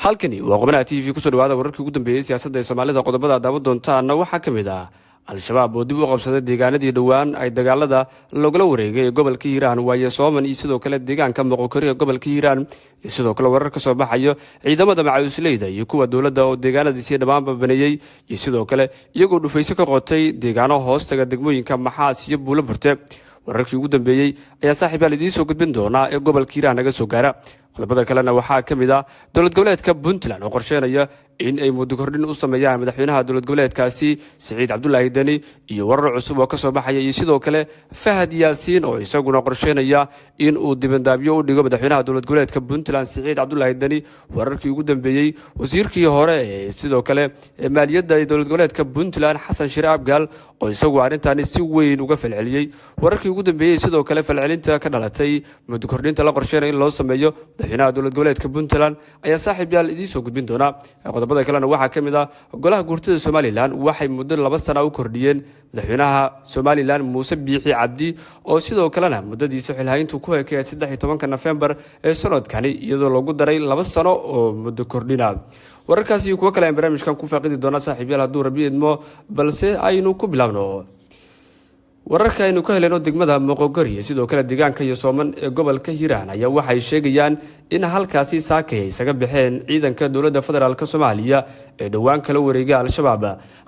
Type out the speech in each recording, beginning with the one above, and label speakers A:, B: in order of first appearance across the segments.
A: halkani waa qubnaha TV ku soo dhawaada wararkii ugu dambeeyay siyaasadda Soomaalida qodobada daawo doontaana waxaa kamid ah al-shabaab oo dib u qabsaday deegaanadii dhawaan ay dagaalada lagula wareegay gobolka Hiiraan waaye Sooman iyo sidoo kale deegaanka Moqokori ee gobolka Hiiraan iyo sidoo kale warar ka soo baxayo ciidamada macawisleyda iyo kuwa dawladda oo deegaanadiisa dhammaan babanayay iyo sidoo kale iyagoo dhufayso ka qotay deegaano hoostaga degmooyinka Maxaas iyo Buulo Burte wararkii ugu dambeeyay ayaa saaxiibayaal idiin soo gudbin doona ee gobolka Hiiraan naga soo gaara qodobada kalena waxaa kamid ah dawlad goboleedka Puntland oo qorsheynaya in ay muddo kordhin u sameeyaan madaxweynaha dawlad goboleedkaasi Saciid Cabdullaahi Dani iyo warar cusub oo ka soo baxaya iyo sidoo kale Fahad Yaasiin oo isaguna qorsheynaya in uu dibandaabiyo u dhigo madaxweynaha dawlad goboleedka Puntland Saciid Cabdullaahi Dani wararkii ugu dambeeyay wasiirkii hore ee sidoo kale maaliyadda dawlad goboleedka Puntland Xasan Shire Abgaal oo isagu arrintan si weyn uga falceliyay wararkii ugu dambeeyay sidoo kale falcelinta ka dhalatay muddo kordhinta la qorsheynay in loo sameeyo madaxweynaha dawlad goboleedka Puntland ayaa saaxiibayaal idiin soo gudbin doona qodobada kalena waxaa kamid ah golaha guurtida Somaliland waxay muddo 2 sano u kordhiyeen madaxweynaha Somaliland Muuse Biixi Cabdi oo sidoo kalena muddadiisa xilhayntu ku ekeeyay 13 November ee sanadkani iyadoo lagu daray 2 sano oo muddo kordhina wararkaasi iyo kuwa kale aan barnaamijkan ku faaqidi doona saaxiibayaal hadduu Rabbi idmo balse aynu ku bilaabno wararka aynu ka heleno degmada Moqokori sidoo kale deegaanka iyo Sooman ee gobolka Hiiraan ayaa waxay sheegayaan in halkaasi saakay isaga baxeen ciidanka dawladda federaalka Soomaaliya ee dhawaan kala wareegay al-shabaab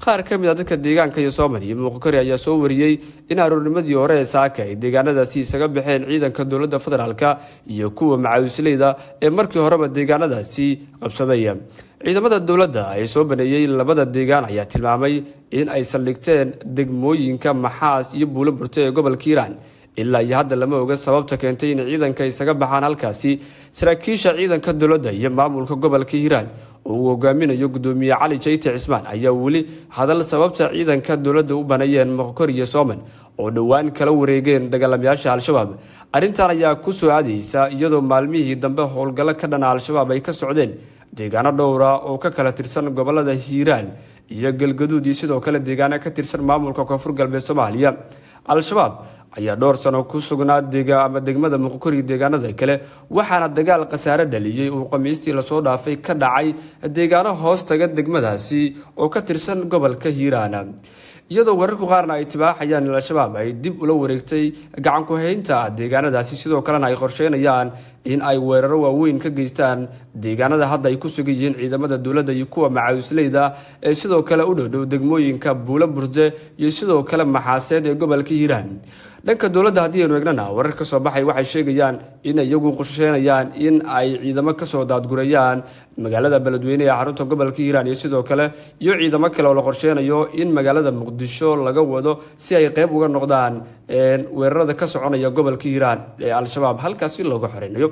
A: qaar kamid ah dadka deegaanka iyo Sooman iyo Moqokori ayaa soo wariyay in aroornimadii hore ee saakay deegaanadaasi isaga baxeen ciidanka dawladda federaalka iyo kuwa macawisleyda ee markii horeba deegaanadaasi qabsaday ciidamada dawladda ay soo baneeyay labada deegaan ayaa tilmaamay in ay saldhigteen degmooyinka Maxaas iyo Buulo Burte ee gobolka Hiiraan ilaa iyo hadda lama oga sababta keentay in ciidanka isaga baxaan halkaasi saraakiisha ciidanka dawladda iyo maamulka gobolka Hiiraan oo hogaaminayo gudoomiye Cali Jayte Cismaan ayaa wali hadal sababta ciidanka dawladda u baneeyeen Moqokori iyo Sooman oo dhawaan kala wareegeen dagaalamayaasha al-shabaab arrintan ayaa ku soo aadaysa iyadoo maalmihii dambe howlgalo ka dhan al-shabaab ay ka socdeen deegaano dhowra oo ka kala tirsan gobolada Hiiraan iyo Galgaduud iyo sidoo kale deegaano ka tirsan maamulka Koonfur Galbeed Soomaaliya al-shabaab ayaa dhowr sano ku sugnaa degmada Moqokori deegaanada kale waxaana dagaal qasaare dhaliyay oo Khamiistii la soo dhaafay ka dhacay deegaano hoostaga degmadaasi oo ka tirsan gobolka Hiiraan iyadoo wararku qaarna ay tibaaxayaan in al-shabaab ay dib ula wareegtay gacan ku haynta deegaanadaasi sidoo kalena ay qorsheynayaan in ay weeraro waaweyn ka geystaan deegaanada hadda ay ku sugan yihiin ciidamada dawladda iyo kuwa macawisleyda ee sidoo kale u dhow degmooyinka Buulo Burte iyo sidoo kale Maxaaseed ee gobolka Hiiraan dhanka dawladda haddii aynu eegnana warar ka soo baxay waxay sheegayaan in iyagu qorsheynayaan in ay ciidamo ka soo daadgurayaan magaalada Beledweyne ee xarunta gobolka Hiiraan iyo sidoo kale iyo ciidamo kale oo la qorsheynayo in magaalada Muqdisho laga wado si ay qayb uga noqdaan weerarada ka soconaya gobolka Hiiraan ee al-shabaab halkaasi looga xoreeyo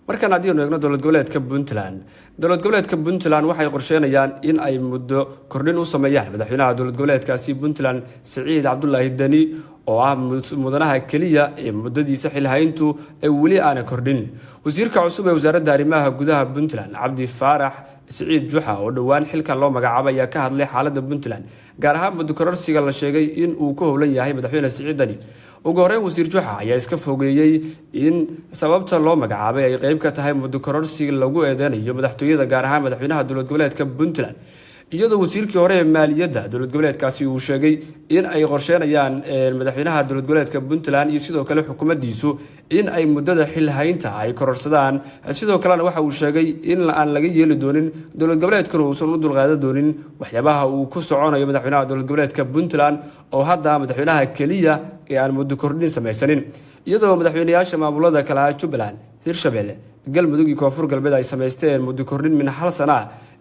A: markan haddii aynu eegno dawlad goboleedka Puntland waxay qorsheynayaan in ay muddo kordhin u sameeyaan madaxweynaha dawlad goboleedkaasi Puntland Saciid Cabdullaahi Dani oo ah mudanaha kaliya ee muddadiisa xilhayntu ay wali aan kordhin wasiirka cusub ee wasaaradda arrimaha gudaha Puntland Cabdi Faarax Saciid Juxa oo dhawaan xilkan loo magacaabay ayaa ka hadlay xaaladda Puntland gaar ahaan muddo kororsiga la sheegay in uu ka howlan yahay madaxweyne Saciid Dani ugu horeyn wasiir Juxa ayaa iska fogeeyay in sababta loo magacaabay ay qayb ka tahay muddo kororsiga lagu eedeynayo madaxtooyada gaar ahaan madaxweynaha dawlad goboleedka Puntland iyadoo wasiirkii hore ee maaliyadda dawlad goboleedkaasi uu sheegay in ay qorsheynayaan madaxweynaha dawlad goboleedka Puntland iyo sidoo kale xukuumaddiisu in ay muddada xilhaynta ay kororsadaan sidoo kalena waxa uu sheegay in aan laga yeeli doonin dawlad goboleedkan uusan u dulqaadan doonin waxyaabaha uu ku soconayo madaxweynaha dawlad goboleedka Puntland oo hadda madaxweynaha kaliya ee aan muddo kordhin samaysanin iyadoo madaxweynayaasha maamulada kala Jubbaland Hirshabelle Galmudug iyo Koonfur Galbeed ay sameysteen muddo kordhin min hal sano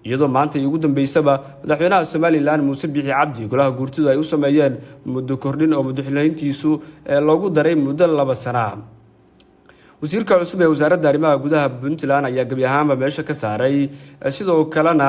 A: iyadoo maanta ugu dambeysaba madaxweynaha Somaliland Muuse Biixi Cabdi golaha guurtidu ay u sameeyeen muddo kordhin oo muddo xilhayntiisu loogu daray muddo 2 sano wasiirka cusub ee wasaaradda arrimaha gudaha Puntland ayaa gabi ahaanba meesha ka saaray sidoo kalena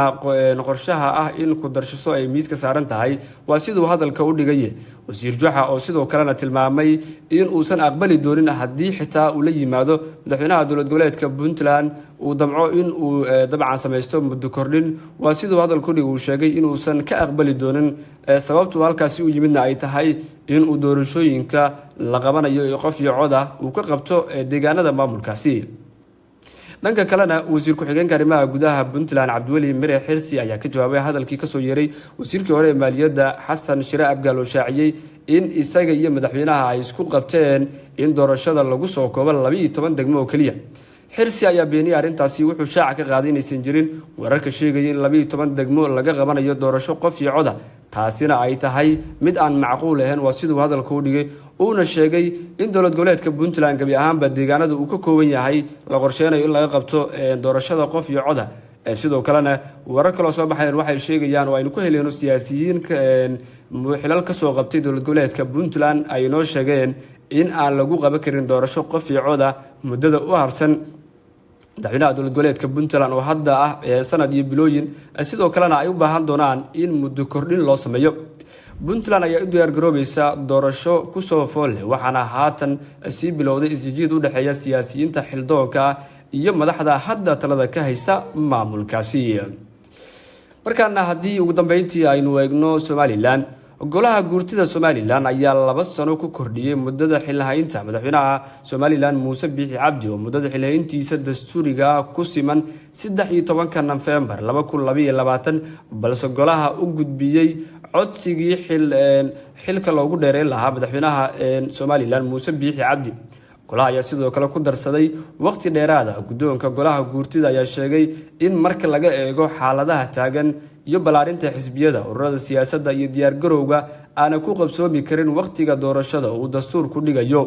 A: qorshaha ah in ku darshiso ay miiska saaran tahay waa sidoo hadalka u dhigay wasiir Juxa oo sidoo kalena tilmaamay in uusan aqbali doonin haddii xitaa uu la yimaado madaxweynaha dawlad goboleedka Puntland uu damco in uu dabcan sameysto muddo kordhin waa sidoo hadalku dhigay uu sheegay in uusan ka aqbali doonin sababtu halkaasi u yimidna ay tahay in uu doorashooyinka la qabanayo qof iyo cod ah uu ka qabto deegaanada maamulkaasi dhanka kalena wasiir ku-xigeenka arrimaha gudaha Puntland Cabdiweli Mire Xirsi ayaa ka jawaabay hadalkii ka soo yeeray wasiirkii hore ee maaliyadda Xasan Shire Abgaal oo shaaciyay in isaga iyo madaxweynaha ay isku qabteen in doorashada lagu soo koobo 12 degmo oo kaliya. Xirsi ayaa beeniyay arrintaasi wuxuu shaaca ka qaaday inaysan jirin wararka sheegaya in 12 degmo laga qabanayo doorasho qof iyo cod ah, taasina ay tahay mid aan macquul ahayn. waa siduu hadalka u dhigay uuna sheegay in dowlad goboleedka Puntland gabi ahaanba deegaanada uu ka kooban yahay la qorsheynayo in laga qabto doorashada qof iyo cod ah. sidoo kalena warar kale oo soo baxayeen waxay sheegayaan oo aynu ku heleyno siyaasiyiin xilal ka soo qabtay dowlad goboleedka Puntland ay noo sheegeen in aan lagu qaban karin doorasho qof iyo cod ah muddada u harsan madaxweynaha dowlad goboleedka Puntland oo hadda ah sanad iyo bilooyin. sidoo kalena ay u baahan doonaan in muddo kordhin loo sameeyo. Puntland ayaa u diyaar garoobaysa doorasho ku soo fool leh, waxaana haatan sii bilowday isjiid u dhaxeeya siyaasiyiinta xildoonka iyo madaxda hadda talada ka haysa maamulkaasi. markaana haddii ugu dambeyntii aynu eegno Somaliland, golaha guurtida Somaliland ayaa 2 sano ku kordhiyay muddada xilhaynta madaxweynaha Somaliland Muuse Biixi Cabdi oo muddada xilhayntiisa dastuuriga ku siman 13 November 2022, balse golaha u gudbiyay codsigii xilka loogu dheereyn lahaa madaxweynaha Somaliland Muuse Biixi Cabdi. golaha ayaa sidoo kale ku darsaday waqti dheeraad ah. guddoonka golaha guurtida ayaa sheegay in marka laga eego xaaladaha taagan iyo balaarinta xisbiyada, ururada siyaasadda iyo diyaar garowga aana ku qabsoomi karin waqtiga doorashada uu dastuurku dhigayo.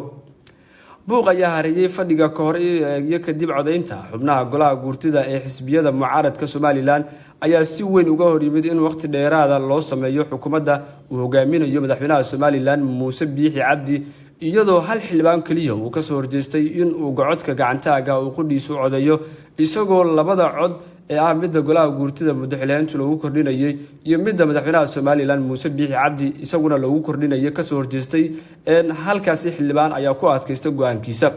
A: buuq ayaa hareeyay fadhiga ka hor iyo kadib codeynta xubnaha golaha guurtida ee xisbiyada mucaaradka Somaliland ayaa si weyn uga hor yimid in waqti dheeraad ah loo sameeyo xukuumadda uu hogaaminayo madaxweynaha Somaliland Muuse Biixi Cabdi, iyadoo hal xildhibaan kaliya uu ka soo horjeestay in uu codka gacantaaga uu qudhiisu codeeyo, isagoo labada cod ee ah midda golaha guurtida muddo xilhayntu lagu kordhinayay iyo midda madaxweynaha Somaliland Muuse Biixi Cabdi isaguna lagu kordhinayay ka soo horjeestay. halkaasi xildhibaan ayaa ku adkaystay go'aankiisa.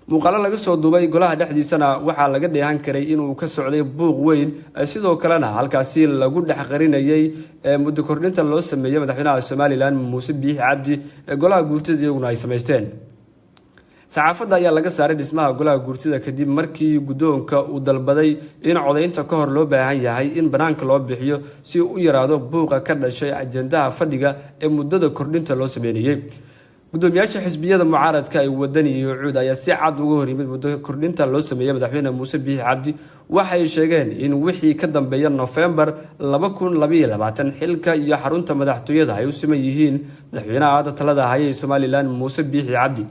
A: muuqaalo laga soo duubay golaha dhexdiisana waxaa laga dheehan karay inuu ka socday buuq weyn, sidoo kalena halkaasi lagu dhex qarinayay muddo kordhinta loo sameeyay madaxweynaha Somaliland Muuse Biixi Cabdi golaha guurtida iyaguna ay sameysteen. saxaafadda ayaa laga saaray dhismaha golaha guurtida kadib markii guddoonka uu dalbaday in codeynta ka hor loo baahan yahay in banaanka loo bixiyo si uu u yaraado buuqa ka dhashay ajendaha fadhiga ee muddada kordhinta loo sameeyay. gudoomiyaasha xisbiyada mucaaradka ay wadani iyo cuud ayaa si cad uga hor yimid muddo kordhinta loo sameeyay madaxweyne Muuse Biixi Cabdi. waxay sheegeen in wixii ka dambeeya November 2022 xilka iyo xarunta madaxtooyada ay u siman yihiin madaxweynaha hadda talada haya ee Somaliland Muuse Biixi Cabdi.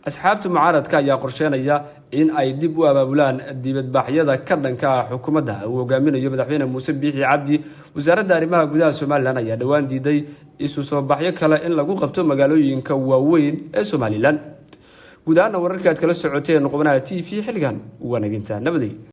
A: asxaabta mucaaradka ayaa qorsheynaya in ay dib u abaabulaan dibadbaxyada ka dhanka ah xukuumadda uu hogaaminayo madaxweyne Muuse Biixi Cabdi. wasaaradda arrimaha gudaha Somaliland ayaa dhawaan diiday isu soo baxyo kale in lagu qabto magaalooyinka waaweyn ee Somaliland. guud ahaan wararka aad kala socoteen qubnaha TV xilligan wanaginta nabadey.